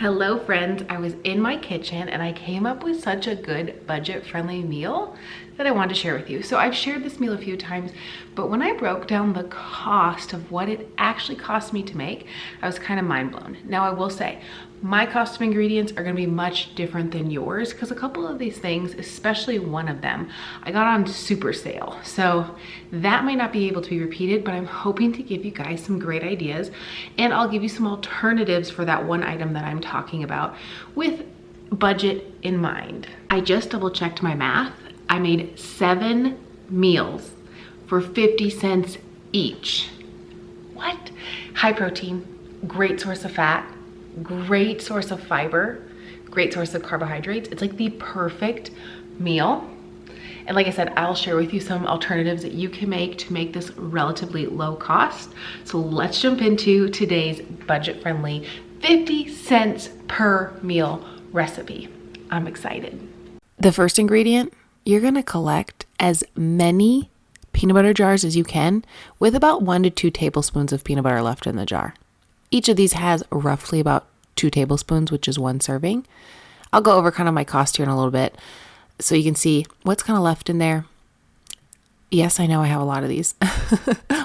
Hello friends, I was in my kitchen and I came up with such a good budget-friendly meal that I wanted to share with you. So I've shared this meal a few times, but when I broke down the cost of what it actually cost me to make, I was kind of mind blown. Now I will say, my cost of ingredients are gonna be much different than yours because a couple of these things, especially one of them, I got on super sale. So that might not be able to be repeated, but I'm hoping to give you guys some great ideas, and I'll give you some alternatives for that one item that I'm talking about with budget in mind. I just double checked my math. I made 7 meals for 50 cents each. What? High protein, great source of fat, great source of fiber, great source of carbohydrates. It's like the perfect meal. And like I said, I'll share with you some alternatives that you can make to make this relatively low cost. So let's jump into today's budget-friendly 50 cents per meal recipe. I'm excited. The first ingredient, you're gonna collect as many peanut butter jars as you can with about 1 to 2 tablespoons of peanut butter left in the jar. Each of these has roughly about 2 tablespoons, which is 1 serving. I'll go over kind of my cost here in a little bit so you can see what's kind of left in there. Yes, I know I have a lot of these.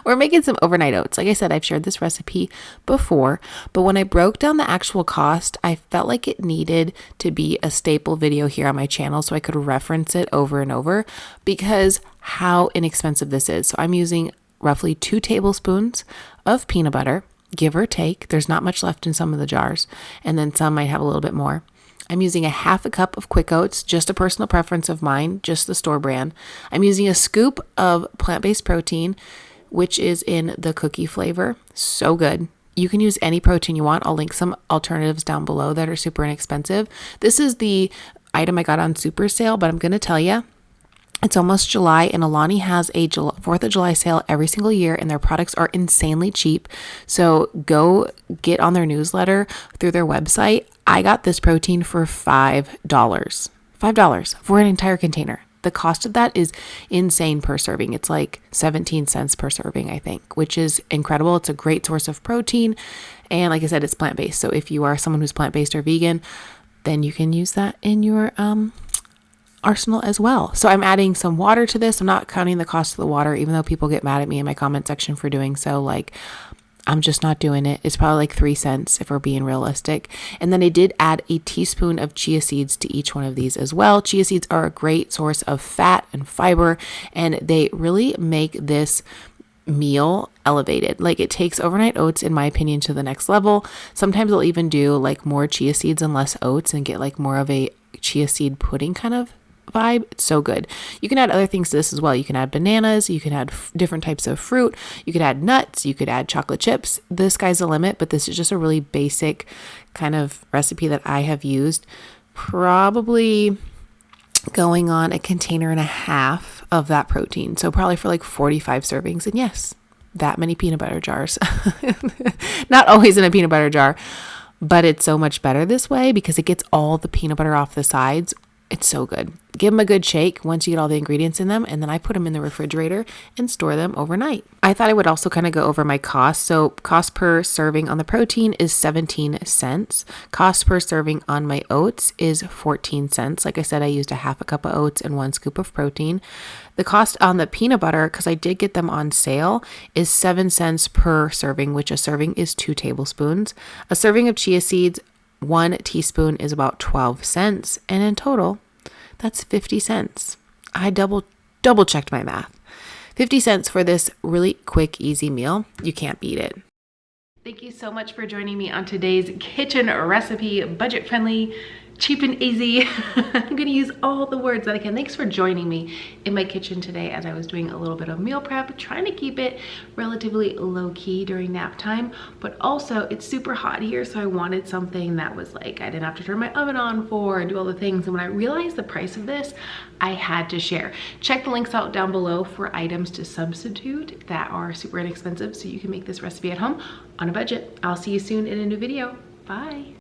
We're making some overnight oats. Like I said, I've shared this recipe before, but when I broke down the actual cost, I felt like it needed to be a staple video here on my channel so I could reference it over and over because how inexpensive this is. So I'm using roughly 2 tablespoons of peanut butter, give or take. There's not much left in some of the jars, and then some might have a little bit more. I'm using a 1/2 cup of quick oats, just a personal preference of mine, just the store brand. I'm using a scoop of plant-based protein, which is in the cookie flavor. So good. You can use any protein you want. I'll link some alternatives down below that are super inexpensive. This is the item I got on super sale, but I'm going to tell you, it's almost July and Alani has a 4th of July sale every single year and their products are insanely cheap. So go get on their newsletter through their website. I got this protein for $5. $5 for an entire container. The cost of that is insane per serving. It's like 17 cents per serving, I think, which is incredible. It's a great source of protein. And like I said, it's plant-based. So if you are someone who's plant-based or vegan, then you can use that in your arsenal as well. So I'm adding some water to this. I'm not counting the cost of the water, even though people get mad at me in my comment section for doing so. Like, I'm just not doing it. It's probably like 3 cents if we're being realistic. And then I did add a teaspoon of chia seeds to each one of these as well. Chia seeds are a great source of fat and fiber, and they really make this meal elevated. Like, it takes overnight oats, in my opinion, to the next level. Sometimes I'll even do like more chia seeds and less oats and get like more of a chia seed pudding kind of vibe. It's so good. You can add other things to this as well. You can add bananas, you can add different types of fruit, you could add nuts, you could add chocolate chips. The sky's the limit, but this is just a really basic kind of recipe that I have used, probably going on a container and a half of that protein. So probably for like 45 servings. And yes, that many peanut butter jars. Not always in a peanut butter jar, but it's so much better this way because it gets all the peanut butter off the sides. It's so good. Give them a good shake once you get all the ingredients in them, and then I put them in the refrigerator and store them overnight. I thought I would also kind of go over my cost. So cost per serving on the protein is 17 cents. Cost per serving on my oats is 14 cents. Like I said, I used a 1/2 cup of oats and 1 scoop of protein. The cost on the peanut butter, because I did get them on sale, is 7 cents per serving, which a serving is 2 tablespoons. A serving of chia seeds, 1 teaspoon, is about 12 cents. And in total, that's 50 cents. I double checked my math. 50 cents for this really quick, easy meal. You can't beat it. Thank you so much for joining me on today's kitchen recipe, budget friendly, cheap and easy. I'm gonna use all the words that I can. Thanks for joining me in my kitchen today as I was doing a little bit of meal prep, trying to keep it relatively low key during nap time, but also it's super hot here, so I wanted something that was like, I didn't have to turn my oven on for and do all the things. And when I realized the price of this, I had to share. Check the links out down below for items to substitute that are super inexpensive so you can make this recipe at home on a budget. I'll see you soon in a new video. Bye.